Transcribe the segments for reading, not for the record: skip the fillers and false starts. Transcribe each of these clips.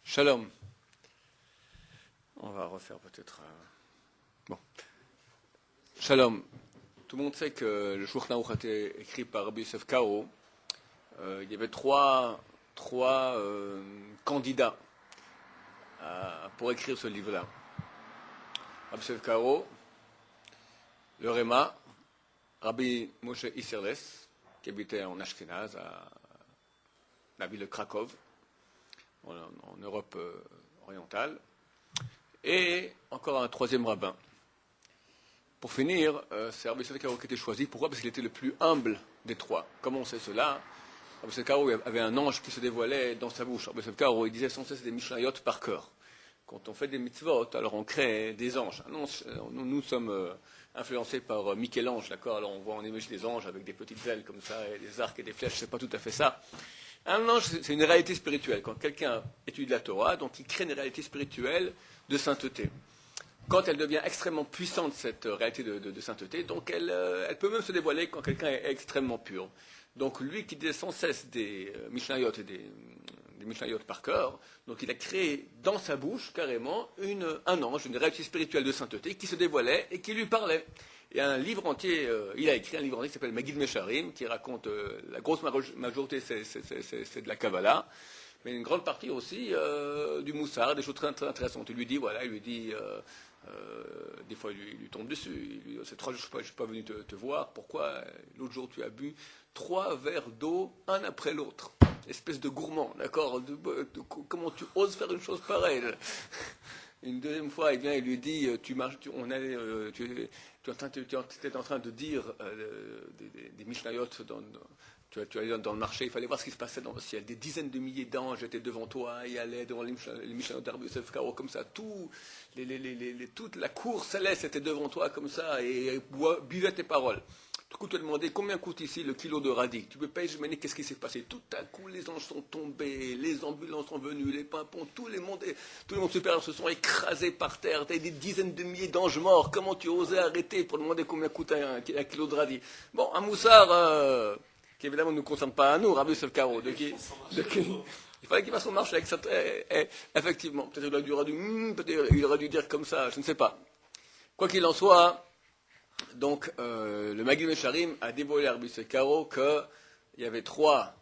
Shalom. On va refaire peut-être. Bon. Shalom. Tout le monde sait que le Shulchan Aruch a été écrit par Rabbi Yosef Karo. Il y avait trois candidats pour écrire ce livre-là. Rabbi Yosef Karo, le Réma, Rabbi Moshe Isserles, qui habitait en Ashkenaz, à la ville de Krakow, en Europe orientale, et encore un troisième rabbin. Pour finir, c'est Rabbi Yosef Karo qui était choisi. Pourquoi? Parce qu'il était le plus humble des trois. Comment on sait cela? Rabbi Yosef Karo avait un ange qui se dévoilait dans sa bouche. Rabbi Yosef Karo, il disait sans cesse des Mishnayot par cœur. Quand on fait des mitzvot, alors on crée des anges. Nous sommes influencés par Michel-Ange, d'accord? Alors on imagine des anges avec des petites ailes comme ça, et des arcs et des flèches, c'est pas tout à fait ça. Un ange, c'est une réalité spirituelle. Quand quelqu'un étudie la Torah, donc il crée une réalité spirituelle de sainteté. Quand elle devient extrêmement puissante, cette réalité de sainteté, donc elle peut même se dévoiler quand quelqu'un est extrêmement pur. Donc lui qui disait sans cesse des Mishnayot et des Mishnayot par cœur, donc il a créé dans sa bouche carrément un ange, une réalité spirituelle de sainteté qui se dévoilait et qui lui parlait. Il y a un livre entier, il a écrit un livre entier qui s'appelle Magid Mesharim, qui raconte la grosse majorité, c'est de la Kabbalah, mais une grande partie aussi du Moussar, des choses très, très intéressantes. Il lui dit, des fois il lui tombe dessus, il lui dit, c'est 3 jours je ne suis pas venu te voir, pourquoi l'autre jour tu as bu 3 verres d'eau, un après l'autre, espèce de gourmand, d'accord, comment tu oses faire une chose pareille? Une deuxième fois, il vient et lui dit, tu étais en train de dire des Mishnayot, tu allais dans le marché, il fallait voir ce qui se passait dans le ciel. Des dizaines de milliers d'anges étaient devant toi et allaient devant les Mishnayot d'Arbi Yosef Karo, comme ça. Toute la cour céleste était devant toi, comme ça, et buvait tes paroles. Du coup, tu as demandé combien coûte ici le kilo de radis. Tu peux pas imaginer qu'est-ce qui s'est passé. Tout à coup, les anges sont tombés, les ambulances sont venues, les pimpons, tous les mondes supérieurs se sont écrasés par terre. Tu as des dizaines de milliers d'anges morts. Comment tu osais arrêter pour demander combien coûte un kilo de radis? Bon, un moussard qui évidemment ne nous concerne pas à nous, Rabbi Yosef Karo. Il fallait qu'il fasse son marché avec ça. Effectivement, peut-être il aurait dû dire comme ça, je ne sais pas. Quoi qu'il en soit, donc, le Magid Mesharim a dévoilé à Rabbi Yosef Karo qu'il y avait 3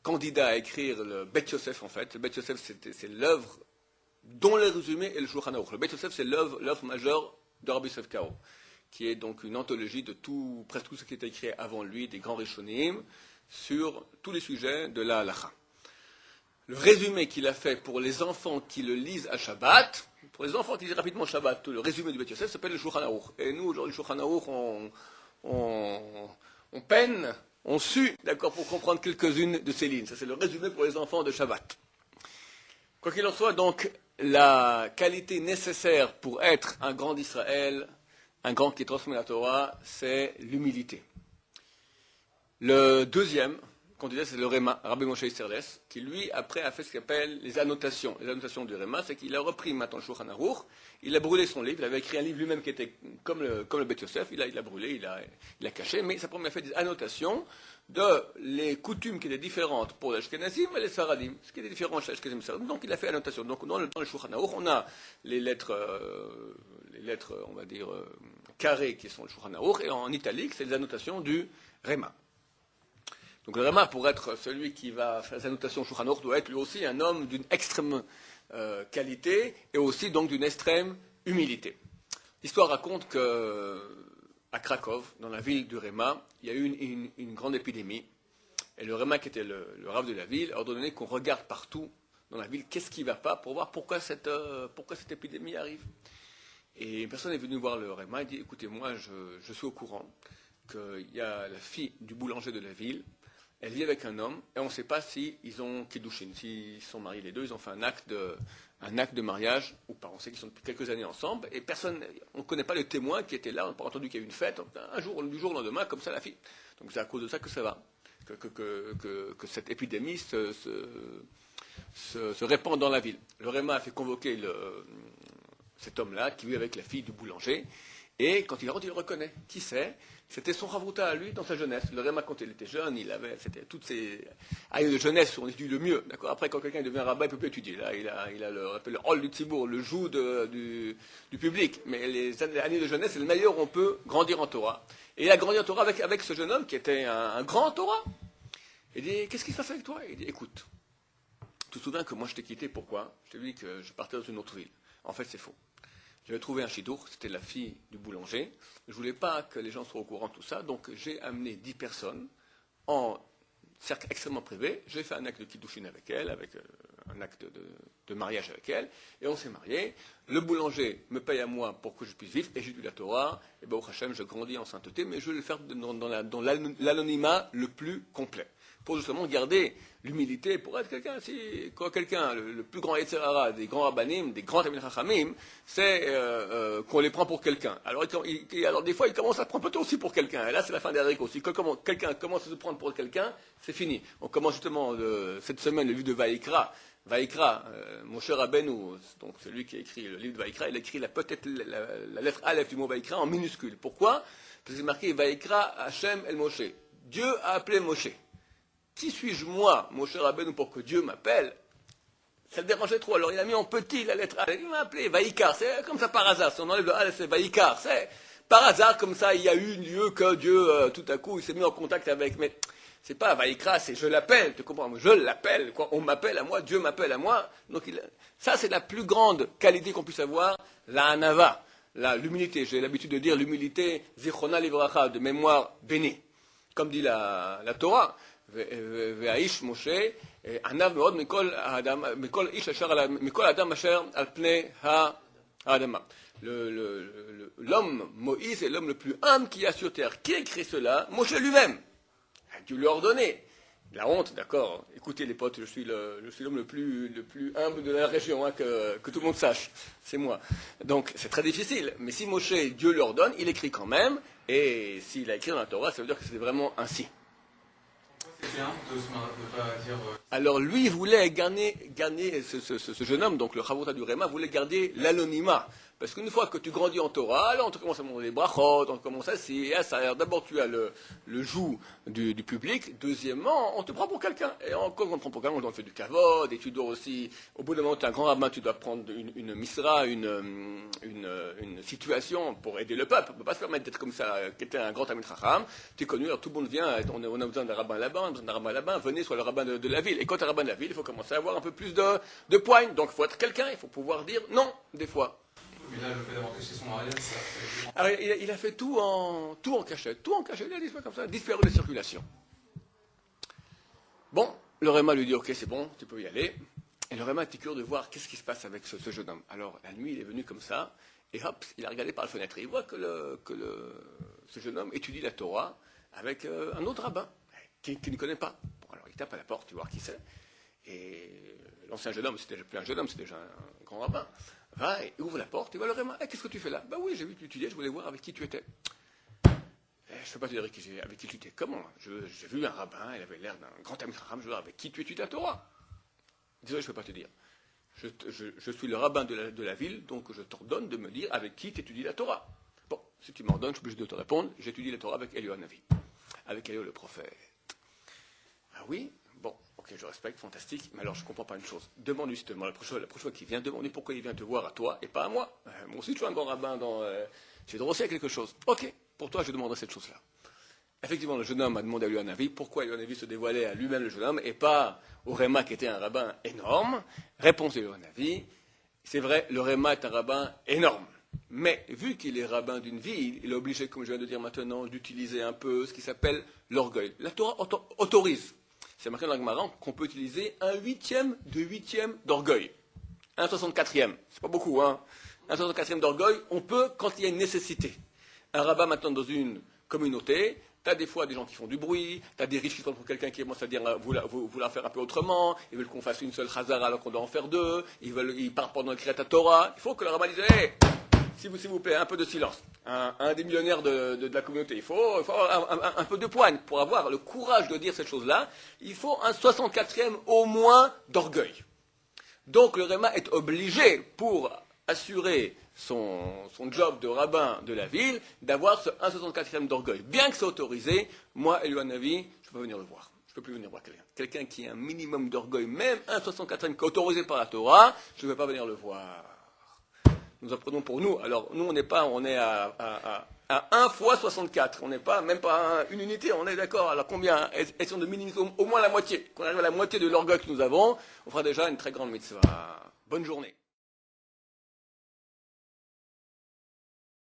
candidats à écrire le Bet Yosef, en fait. Le Bet Yosef, c'est l'œuvre dont le résumé est le Shulchan Aruch. Le Bet Yosef, c'est l'œuvre majeure de Rabbi Yosef Karo, qui est donc une anthologie de presque tout ce qui était écrit avant lui, des grands Rishonim, sur tous les sujets de la halacha. Le résumé qu'il a fait pour les enfants qui le lisent à Shabbat, pour les enfants qui lisent rapidement Shabbat, le résumé du Bet Yosef s'appelle le Shulchan Aruch. Et nous, aujourd'hui, le Shulchan Aruch, on peine, on sue, d'accord, pour comprendre quelques-unes de ces lignes. Ça, c'est le résumé pour les enfants de Shabbat. Quoi qu'il en soit, donc, la qualité nécessaire pour être un grand d'Israël, un grand qui transmet la Torah, c'est l'humilité. Le deuxième candidat, c'est le Réma, Rabbi Moshe Isserles, qui lui, après, a fait ce qu'il appelle les annotations. Les annotations du Réma, c'est qu'il a repris maintenant le Shulchan Aruch, il a brûlé son livre, il avait écrit un livre lui-même qui était comme le Bet Yosef, il a brûlé, il a caché, mais ça permet de faire des annotations de les coutumes qui étaient différentes pour les Ashkenazim et les Sfaradim, ce qui était différent chez les Ashkenazim et les Sfaradim, donc il a fait annotation. Donc dans le Shulchan Aruch, on a les lettres, on va dire, carrées qui sont le Shulchan Aruch, et en italique, c'est les annotations du Réma. Donc le Réma, pour être celui qui va faire les annotations Shulchan Aruch, doit être lui aussi un homme d'une extrême qualité et aussi donc d'une extrême humilité. L'histoire raconte qu'à Krakow, dans la ville du Réma, il y a eu une grande épidémie. Et le Réma, qui était le rav de la ville, a ordonné qu'on regarde partout dans la ville qu'est-ce qui ne va pas pour voir pourquoi cette épidémie arrive. Et une personne est venue voir le Réma et dit, écoutez, moi je suis au courant qu'il y a la fille du boulanger de la ville. Elle vit avec un homme, et on ne sait pas s'ils ont kiddushin, s'ils sont mariés les deux, ils ont fait un acte de mariage, ou pas, on sait qu'ils sont depuis quelques années ensemble, et on ne connaît pas le témoin qui était là, on n'a pas entendu qu'il y a eu une fête, du jour au lendemain, comme ça la fille. Donc c'est à cause de ça que ça va, que cette épidémie se répand dans la ville. Le Réma a fait convoquer cet homme-là, qui vit avec la fille du boulanger, Et quand il rentre, il le reconnaît. Qui c'est? C'était son Ravruta à lui dans sa jeunesse. Le Réma, quand il était jeune, c'était toutes ses années de jeunesse où on étudie le mieux. D'accord. Après, quand quelqu'un devient rabbin, il ne peut plus étudier. Là, il a le hall du Tzibour, le joug du public. Mais les années de jeunesse, c'est le meilleur où on peut grandir en Torah. Et il a grandi en Torah avec ce jeune homme qui était un grand Torah. Il dit, qu'est-ce qui se passe avec toi? Il dit, écoute, tu te souviens que moi je t'ai quitté, pourquoi? Je t'ai dit que je partais dans une autre ville. En fait, c'est faux. J'avais trouvé un chidour, c'était la fille du boulanger. Je ne voulais pas que les gens soient au courant de tout ça, donc j'ai amené 10 personnes en cercle extrêmement privé. J'ai fait un acte de kiddushin avec elle, avec un acte de mariage avec elle, et on s'est mariés. Le boulanger me paye à moi pour que je puisse vivre, et j'étudie la Torah, et ben au Hachem, je grandis en sainteté, mais je vais le faire dans l'anonymat le plus complet, pour justement garder l'humilité, pour être quelqu'un, quand quelqu'un, le plus grand Yetzirara des grands rabbanim, des grands Talmidei Chachamim, c'est qu'on les prend pour quelqu'un. Alors des fois, ils commencent à se prendre peut-être aussi pour quelqu'un. Et là, c'est la fin des haricots. Si quelqu'un commence à se prendre pour quelqu'un, c'est fini. On commence justement cette semaine le livre de Vaïkra. Vaïkra, Moshe Rabbeinu, donc celui qui a écrit le livre de Vaïkra, il a écrit peut-être la lettre Aleph du mot Vaïkra en minuscule. Pourquoi? Parce que c'est marqué Vaïkra Hashem El Moshe. Dieu a appelé Moshe. Qui suis-je moi, Moshe Rabbeinu, pour que Dieu m'appelle? Ça le dérangeait trop, alors il a mis en petit la lettre A. Il m'a appelé Vaïkar, c'est comme ça par hasard. Si on enlève le A, c'est Vaïkar. C'est par hasard, comme ça, il y a eu lieu que Dieu, tout à coup, il s'est mis en contact avec. Mais c'est pas Vaïkra, c'est je l'appelle, tu comprends? Je l'appelle, quoi. On m'appelle à moi, Dieu m'appelle à moi. Donc ça, c'est la plus grande qualité qu'on puisse avoir, la Hanava, l'humilité. J'ai l'habitude de dire l'humilité, Zichona Livracha, de mémoire bénie. Comme dit la Torah. והאיש משה ענב מאוד מכל איש אשר מכל אדם אשר על פני האדמה. L'homme Moïse est l'homme le plus humble qu'il y a sur terre. Qui a écrit cela? Moshe lui-même. Dieu lui a ordonné. La honte, d'accord. Écoutez les potes, je suis l'homme le plus humble de la région, hein, que tout le monde sache. C'est moi. Donc c'est très difficile. Mais si Moshe, Dieu l'ordonne, il écrit quand même. Et s'il a écrit dans la Torah, ça veut dire que c'est vraiment ainsi. C'est bien de pas dire... Alors lui voulait gagner ce jeune homme, donc le Chavruta du Réma, voulait garder l'anonymat. Parce qu'une fois que tu grandis en Torah, là on te commence à demander les brachot, on commence à ça. D'abord tu as le joug du public, deuxièmement on te prend pour quelqu'un. Et quand on te prend pour quelqu'un, on doit faire du kavod, et tu dois aussi, au bout d'un moment tu es un grand rabbin, tu dois prendre une misra, une situation pour aider le peuple. On ne peut pas se permettre d'être comme ça, qui était un grand Talmid Chacham. Tu es connu, alors tout le monde vient, on a besoin d'un rabbin là-bas, on a besoin d'un rabbin là-bas, venez, soit le rabbin de la ville. Et quand tu es rabbin de la ville, il faut commencer à avoir un peu plus de poigne. Donc il faut être quelqu'un, il faut pouvoir dire non, des fois. Mais là, le fait d'avoir caché son mariage, ça fait... Alors, il a fait tout en cachette, il a disparu comme ça, disparu de circulation. Bon, le Réma lui dit, ok, c'est bon, tu peux y aller. Et le Réma était curieux de voir qu'est-ce qui se passe avec ce jeune homme. Alors, la nuit, il est venu comme ça, et hop, il a regardé par la fenêtre. Et il voit que ce jeune homme étudie la Torah avec un autre rabbin, qui ne connaît pas. Bon, alors, il tape à la porte, tu vois qui c'est. Et l'ancien jeune homme, c'était déjà plus un jeune homme, c'était déjà un grand rabbin. Va et ouvre la porte, et voit le Réma. Qu'est-ce que tu fais là? Ben oui, j'ai vu que tu étudiais, je voulais voir avec qui tu étais. Je ne peux pas te dire avec qui tu étais. Comment? J'ai vu un rabbin, il avait l'air d'un grand Talmid Chacham, je veux voir avec qui tu étudies la Torah. Désolé, je ne peux pas te dire. Je suis le rabbin de la ville, donc je t'ordonne de me dire avec qui tu étudies la Torah. Bon, si tu m'ordonnes, je suis obligé de te répondre. J'étudie la Torah avec Eliyahu Hanavi, avec Eliyahu le prophète. Ah oui? Bon, ok, je respecte, fantastique, mais alors je ne comprends pas une chose. Demande-lui justement la prochaine fois qu'il vient, demande-lui pourquoi il vient te voir à toi et pas à moi. Moi aussi, je suis un grand rabbin, j'ai droit aussi à quelque chose. Ok, pour toi, je demanderai cette chose-là. Effectivement, le jeune homme a demandé à Eliyahu Hanavi pourquoi Eliyahu Hanavi se dévoilait à lui-même, le jeune homme, et pas au Réma qui était un rabbin énorme. Réponse d'Eliyahu Hanavi, c'est vrai, le Réma est un rabbin énorme. Mais vu qu'il est rabbin d'une ville, il est obligé, comme je viens de dire maintenant, d'utiliser un peu ce qui s'appelle l'orgueil. La Torah autorise. C'est marqué dans la Gemara qu'on peut utiliser un huitième d'orgueil. Un 64e. C'est pas beaucoup, hein. Un 64e d'orgueil, on peut quand il y a une nécessité. Un rabbin maintenant dans une communauté, tu as des fois des gens qui font du bruit, tu as des riches qui sont pour quelqu'un qui commence à dire vouloir faire un peu autrement, ils veulent qu'on fasse une seule chazara alors qu'on doit en faire deux, ils partent pendant le Kriyat Torah. Il faut que le rabbin dise hey, s'il vous plaît, un peu de silence. Un des millionnaires de la communauté, il faut avoir un peu de poigne. Pour avoir le courage de dire cette chose-là, il faut un 64e au moins d'orgueil. Donc le Réma est obligé, pour assurer son job de rabbin de la ville, d'avoir ce 1,64e d'orgueil. Bien que c'est autorisé, moi, Eliyahu, je ne peux pas venir le voir. Je ne peux plus venir voir quelqu'un. Quelqu'un qui a un minimum d'orgueil, même 1,64e qui est autorisé par la Torah, je ne peux pas venir le voir. Nous apprenons pour nous. Alors, nous, on est à 1 fois 64. On n'est pas, même pas une unité, on est d'accord. Alors, combien? Essayons de minimiser au moins la moitié. Qu'on arrive à la moitié de l'orgueil que nous avons, on fera déjà une très grande mitzvah. Bonne journée.